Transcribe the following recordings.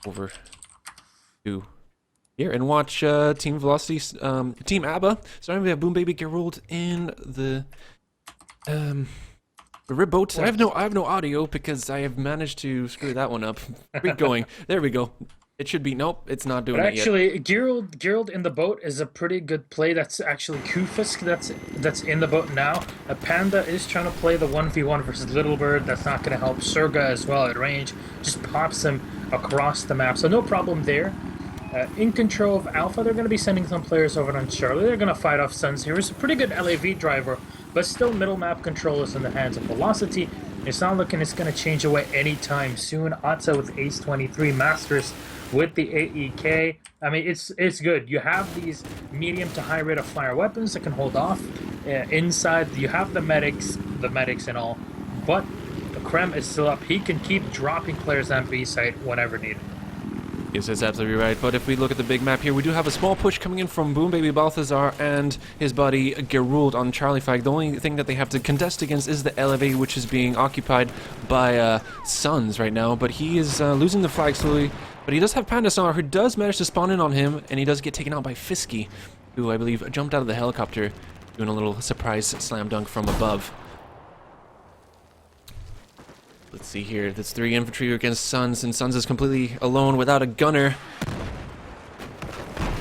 over to here and watch Team Velocity, Team Abba. Starting, we have Boom Baby get rolled in the rib boat. I have no audio because I have managed to screw that one up. Keep going. There we go. It should be, nope, it's not doing it yet. Actually, Gerald in the boat is a pretty good play. That's actually Kufisk that's in the boat now. A Panda is trying to play the 1v1 versus Little Bird. That's not going to help. Surga as well at range. Just pops him across the map. So no problem there. In control of Alpha, they're going to be sending some players over on Charlie. They're going to fight off Suns here. It's a pretty good LAV driver, but still middle map control is in the hands of Velocity. It's not looking it's going to change away anytime soon. Atsa with Ace 23, Masters with the AEK. I mean, it's good. You have these medium to high rate of fire weapons that can hold off. Inside, you have the medics and all, but the Krem is still up. He can keep dropping players on B site whenever needed. Yes, that's absolutely right. But if we look at the big map here, we do have a small push coming in from Boom Baby Balthazar and his buddy Geruld on Charlie flag. The only thing that they have to contest against is the LFA, which is being occupied by Suns right now. But he is losing the flag slowly. But he does have Pandasar, who does manage to spawn in on him, and he does get taken out by Fisky, who I believe jumped out of the helicopter, doing a little surprise slam dunk from above. Let's see here. That's 3 infantry against Suns, and Suns is completely alone without a gunner.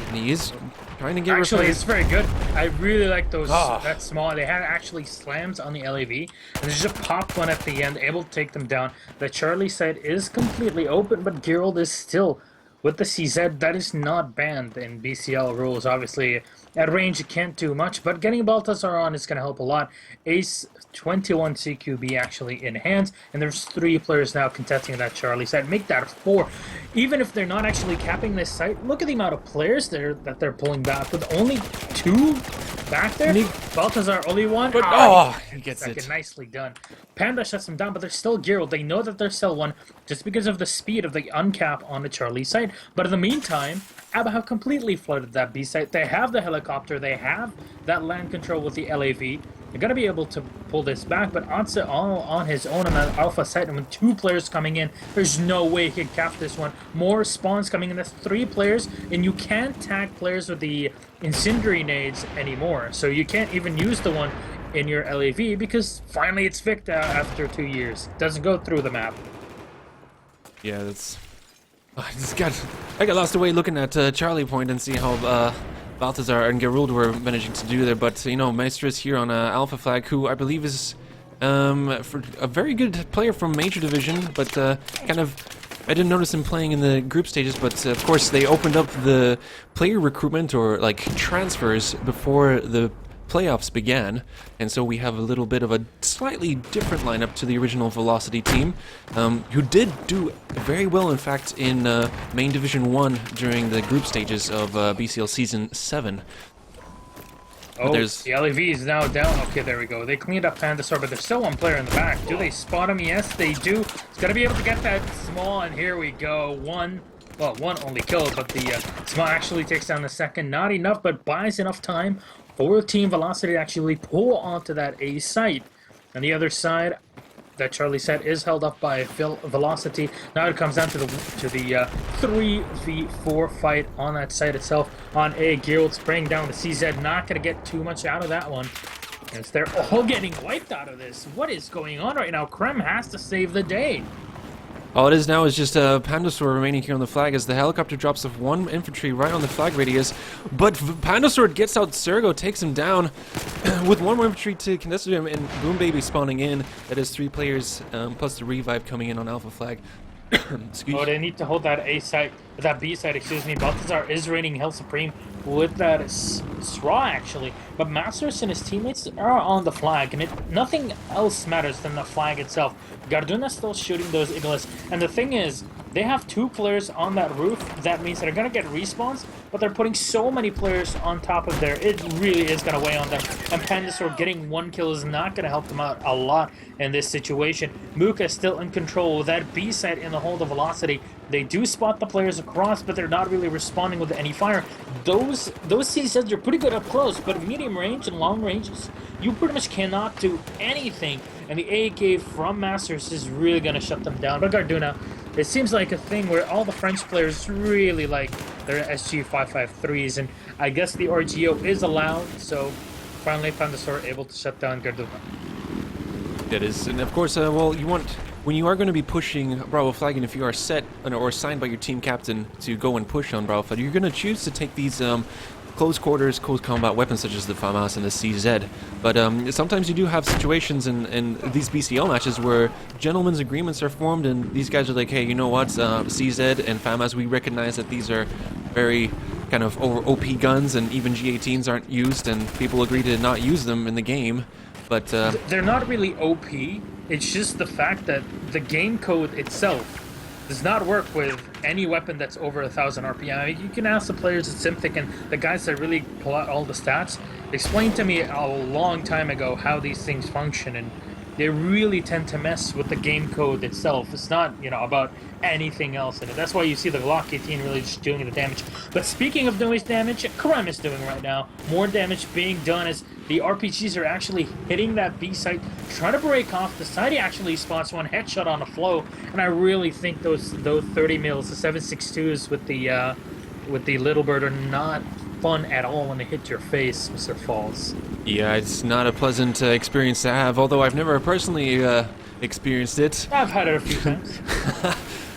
And he is trying to get Actually, it's very good. I really like those. That small. They had actually slams on the LAV, and they just popped one at the end, able to take them down. The Charlie side is completely open, but Gerald is still with the CZ. That is not banned in BCL rules. Obviously, at range you can't do much, but getting Balthazar on is going to help a lot. Ace 21 CQB actually in hands, and there's 3 players now contesting that Charlie site. Make that 4. Even if they're not actually capping this site, look at the amount of players that they're pulling back with only 2 back there. Balthazar only 1. But he gets it. Nicely done. Panda shuts him down, but they're still Gerald. They know that they're still 1 just because of the speed of the uncap on the Charlie site. But in the meantime, Abba have completely flooded that B site. They have the helicopter. They have that land control with the LAV. They're going to be able to pull this back, but Atsa all on his own on that Alpha site, and with 2 players coming in, there's no way he can cap this one. More spawns coming in. That's 3 players, and you can't tag players with the incendiary nades anymore. So you can't even use the one in your LAV because finally it's fixed after 2 years. It doesn't go through the map. Yeah, that's... I got lost away looking at Charlie Point and see how Balthazar and Geruld were managing to do there, but you know, Maestros here on Alpha flag, who I believe is for a very good player from Major Division, but kind of, I didn't notice him playing in the group stages, but of course they opened up the player recruitment or like transfers before the playoffs began, and so we have a little bit of a slightly different lineup to the original Velocity team, who did do very well, in fact, in Main Division 1 during the group stages of BCL Season 7. Oh, the LAV is now down. Okay, there we go. They cleaned up Pandasar, but there's still 1 player in the back. Do they spot him? Yes, they do. He's going to be able to get that small, and here we go. 1 only killed, but the small actually takes down the second. Not enough, but buys enough time for Team Velocity to actually pull onto that A site. On the other side, that Charlie set is held up by Velocity. Now it comes down to the 3v4 fight on that site itself. On A, Gerald spraying down the CZ. Not going to get too much out of that one, as they're all getting wiped out of this. What is going on right now? Krem has to save the day. All it is now is just Pandasor remaining here on the flag as the helicopter drops off 1 infantry right on the flag radius. But Pandasor gets out Sergo, takes him down with 1 more infantry to contest him, and Boom Baby spawning in. That is 3 players plus the revive coming in on Alpha flag. They need to hold that A site, that B site, excuse me. Balthazar is reigning Hell Supreme with that straw actually, but Masters and his teammates are on the flag, and nothing else matters than the flag itself. Garduna's still shooting those Iglis, and the thing is, they have 2 players on that roof. That means they're gonna get respawns, but they're putting so many players on top of there. It really is gonna weigh on them. And Pandasor getting 1 kill is not gonna help them out a lot in this situation. Muka is still in control with that B site in the hold of Velocity. They do spot the players across, but they're not really responding with any fire. Those CZs are pretty good up close, but medium range and long ranges, you pretty much cannot do anything. And the AK from Masters is really going to shut them down. But Garduna, it seems like a thing where all the French players really like their SG553s, and I guess the RGO is allowed, so finally found the sword able to shut down Garduna. It is, and of course, well, you want, when you are going to be pushing Bravo Flag, and if you are set or assigned by your team captain to go and push on Bravo Flag, you're going to choose to take these close quarters, close combat weapons such as the FAMAS and the CZ. But sometimes you do have situations in these BCL matches where gentlemen's agreements are formed, and these guys are like, hey, you know what, CZ and FAMAS, we recognize that these are very kind of over OP guns, and even G18s aren't used, and people agree to not use them in the game. But they're not really OP. It's just the fact that the game code itself does not work with any weapon that's over 1,000 RPM. I mean, you can ask the players at Symphonic and the guys that really pull out all the stats, explain to me a long time ago how these things function, and they really tend to mess with the game code itself. It's not, you know, about anything else in it. That's why you see the Glock 18 really just doing the damage. But speaking of noise damage, Krem is doing right now. More damage being done as the RPGs are actually hitting that B site, trying to break off the side. He actually spots one headshot on the flow, and I really think those 30 mils, the 7.62s with the Little Bird are not fun at all when they hit your face, Mr. Falls. yeah, it's not a pleasant experience to have, although I've never personally experienced it. I've had it a few times.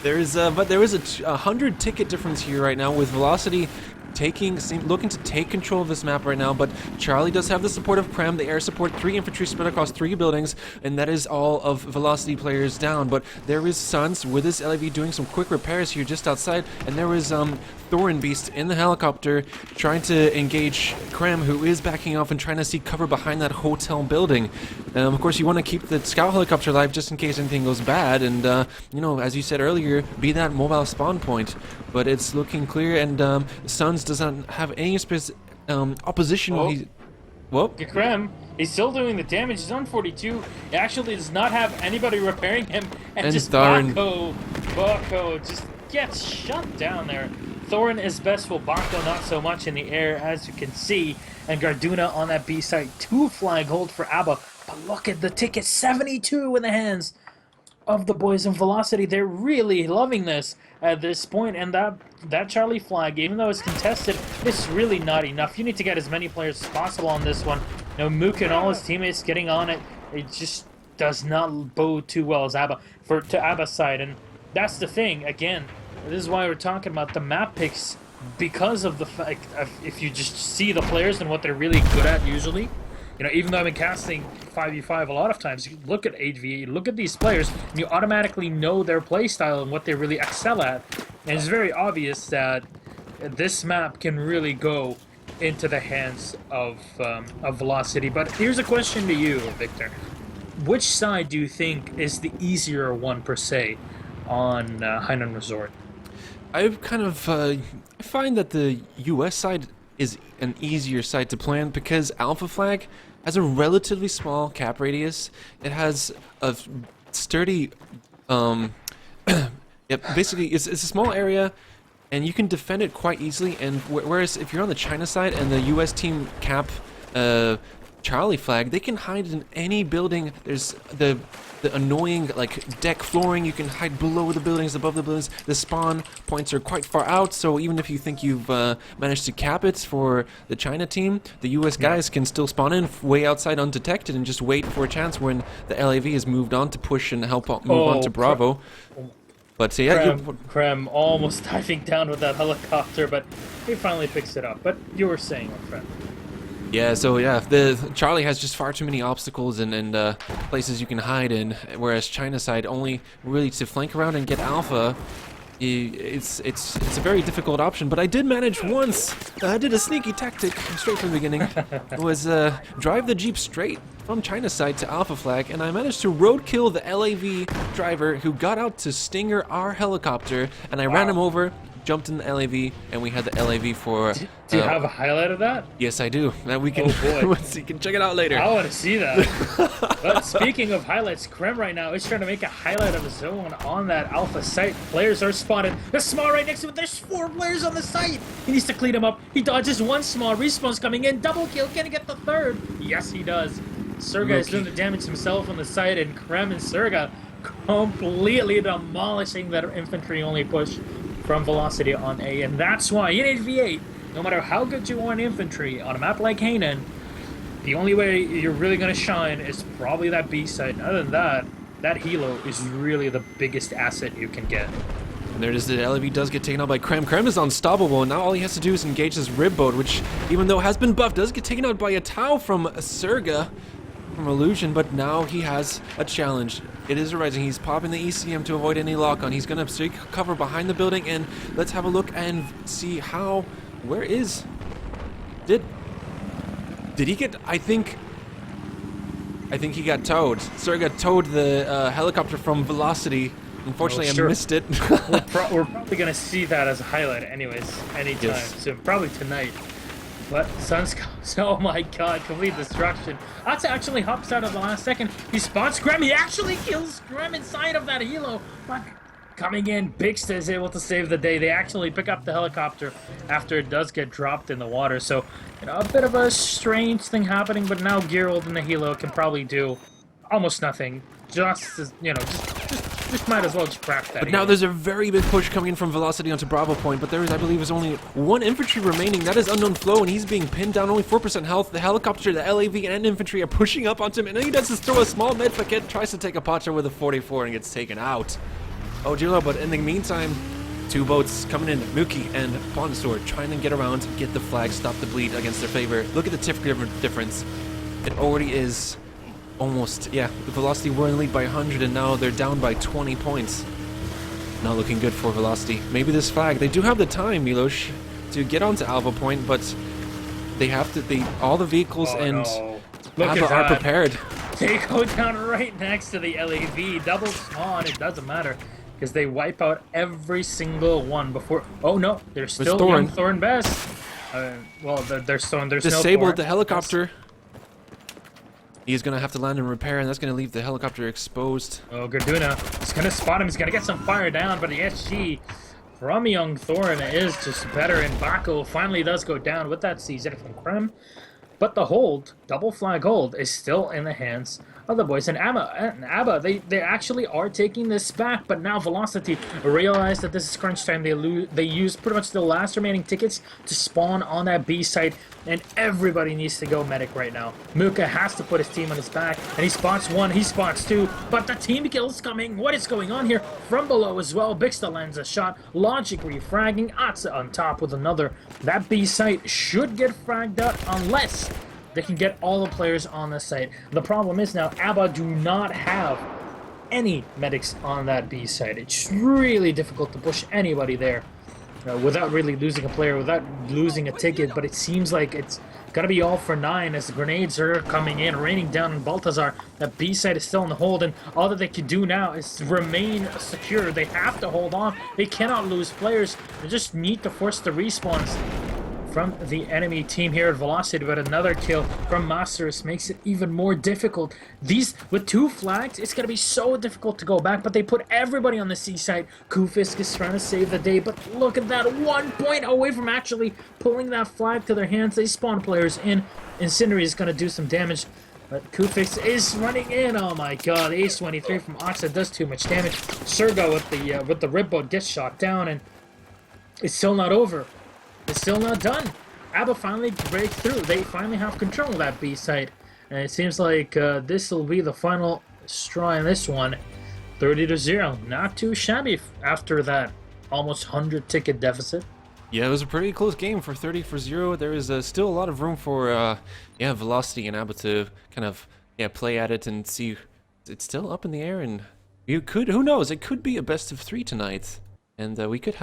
There is a 100 ticket difference here right now, with Velocity looking to take control of this map right now, but Charlie does have the support of Krem, the air support, 3 infantry spread across 3 buildings, and that is all of Velocity players down. But there is Suns with his LAV doing some quick repairs here just outside, and there is Thorin Beast in the helicopter trying to engage Krem, who is backing off and trying to seek cover behind that hotel building. Of course, you want to keep the scout helicopter alive just in case anything goes bad, and you know, as you said earlier, be that mobile spawn point. But it's looking clear, and Suns doesn't have any opposition. Oh. Whoa. Krem, he's still doing the damage. He's on 42. He actually does not have anybody repairing him, and just Thorin. Bako just gets shut down there. Thorin is best, for Bako not so much in the air, as you can see. And Garduna on that B site, 2 flag hold for Abba. But look at the ticket, 72 in the hands of the boys in Velocity. They're really loving this at this point, and that Charlie flag, even though it's contested, it's really not enough. You need to get as many players as possible on this one. You know, Mook and all his teammates getting on it, it just does not bode too well as to Abba's side, and that's the thing. Again, this is why we're talking about the map picks, because of the fact if you just see the players and what they're really good at usually. You know, even though I've been casting 5v5 a lot of times, you look at 8v8, you look at these players, and you automatically know their playstyle and what they really excel at. And it's very obvious that this map can really go into the hands of Velocity. But here's a question to you, Victor. Which side do you think is the easier one, per se, on Hainan Resort? I've kind of I find that the US side is an easier side to plan because Alpha Flag has a relatively small cap radius. It has a sturdy, basically it's a small area, and you can defend it quite easily. And whereas if you're on the China side and the US team cap Charlie Flag, they can hide in any building. There's the annoying like deck flooring. You can hide below the buildings, above the buildings. The spawn points are quite far out, so even if you think you've managed to cap it for the China team, the US guys can still spawn in way outside undetected and just wait for a chance when the LAV has moved on to push and help move on to Bravo. But so yeah, Krem almost diving down with that helicopter, but he finally picks it up. But you were saying, my friend. Yeah, so yeah, the Charlie has just far too many obstacles and places you can hide in, whereas China side only really to flank around and get Alpha. It's a very difficult option, but I did manage once. I did a sneaky tactic straight from the beginning. It was drive the Jeep straight from China side to Alpha Flag, and I managed to roadkill the LAV driver who got out to stinger our helicopter, and I ran him over. jumped in the LAV, and we had the LAV for... Do you have a highlight of that? Yes, I do. That we can, Oh boy. you can check it out later. I want to see that. But speaking of highlights, Krem right now is trying to make a highlight of his own on that alpha site. Players are spotted. There's Small right next to it. There's 4 players on the site. He needs to clean them up. He dodges one Small. Respawn's coming in. Double kill. Can he get the third? Yes, he does. SunZga is doing the damage himself on the site, and Krem and SunZga completely demolishing that infantry-only push from Velocity on A. And that's why in 8v8, no matter how good you are in infantry on a map like Hainan, the only way you're really going to shine is probably that B site. And other than that, that helo is really the biggest asset you can get. And there it is, the LAV does get taken out by Krem. Krem is unstoppable, and now all he has to do is engage this rib boat, which, even though has been buffed, does get taken out by a Tau from SunZga, from Illusion, but now he has a challenge. It is a Rising. He's popping the ECM to avoid any lock-on. He's going to take cover behind the building, and let's have a look and see how... Where is... Did he get... I think he got towed. SunZga towed the helicopter from Velocity. Unfortunately, I missed it. We're probably going to see that as a highlight anyways, anytime soon. Probably tonight. But SunZga, oh my god, complete destruction. Atsa actually hops out at the last second. He spots Grem. He actually kills Grem inside of that helo. But coming in, Bixta is able to save the day. They actually pick up the helicopter after it does get dropped in the water. So, you know, a bit of a strange thing happening, but now Gerald and the helo can probably do almost nothing. Just, you know, just might as well just crack that. But now there's a very big push coming in from Velocity onto Bravo Point, but there is, I believe, is only 1 infantry remaining. That is Unknown Flow, and he's being pinned down, only 4% health. The helicopter, the LAV, and infantry are pushing up onto him, and then he does is throw a small med packet, tries to take a Pacha with a 44, and gets taken out. Oh, dear Lord, but in the meantime, 2 boats coming in, Mookie and Ponsaur, trying to get around, get the flag, stop the bleed against their favor. Look at the tiff difference. It already is almost, yeah, the Velocity were in the lead by 100, and now they're down by 20 points. Not looking good for Velocity. Maybe this flag, they do have the time, Milosh, to get onto Alpha Point, but they have to, all the vehicles and Abba are prepared. They go down right next to the LAV, double spawn, it doesn't matter, because they wipe out every single one before, oh no, they're still young Thorn Best. Well, they're Thorn, there's disabled no the helicopter. He's going to have to land and repair, and that's going to leave the helicopter exposed. Oh, Garduna. He's going to spot him. He's going to get some fire down, but the SG from Young Thorn is just better, and Baco finally does go down with that CZ from Krem. But the hold, double flag hold, is still in the hands of the boys. And Abba, they actually are taking this back, but now Velocity realize that this is crunch time. They use pretty much the last remaining tickets to spawn on that B site, and everybody needs to go medic right now. Muka has to put his team on his back, and he spots 1, he spots 2, but the team kill's coming. What is going on here? From below as well, Bixta lands a shot, Logic refragging, Atsa on top with another. That B site should get fragged out unless they can get all the players on the site. The problem is now Abba do not have any medics on that B site. It's really difficult to push anybody there without really losing a player, without losing a ticket, but it seems like it's gotta be all for 9 as the grenades are coming in, raining down on Baltazar. That B site is still on the hold, and all that they can do now is remain secure. They have to hold on. They cannot lose players. They just need to force the respawns from the enemy team here at Velocity, but another kill from Masters makes it even more difficult. These, with 2 flags, it's going to be so difficult to go back, but they put everybody on the C side. Kufisk is trying to save the day, but look at that, 1 point away from actually pulling that flag to their hands. They spawn players in. Incendiary is going to do some damage, but Kufisk is running in. Oh my god, Ace 23 from Oxa does too much damage. SunZga with the rib boat gets shot down, and it's still not over. It's still not done. Abba finally breaks through. They finally have control of that B site. And it seems like this will be the final straw in this one. 30-0. Not too shabby after that almost 100 ticket deficit. Yeah, it was a pretty close game for 30-0. There is still a lot of room for Velocity and Abba to kind of play at it and see. It's still up in the air, and you could, who knows, it could be a best of 3 tonight. And we could have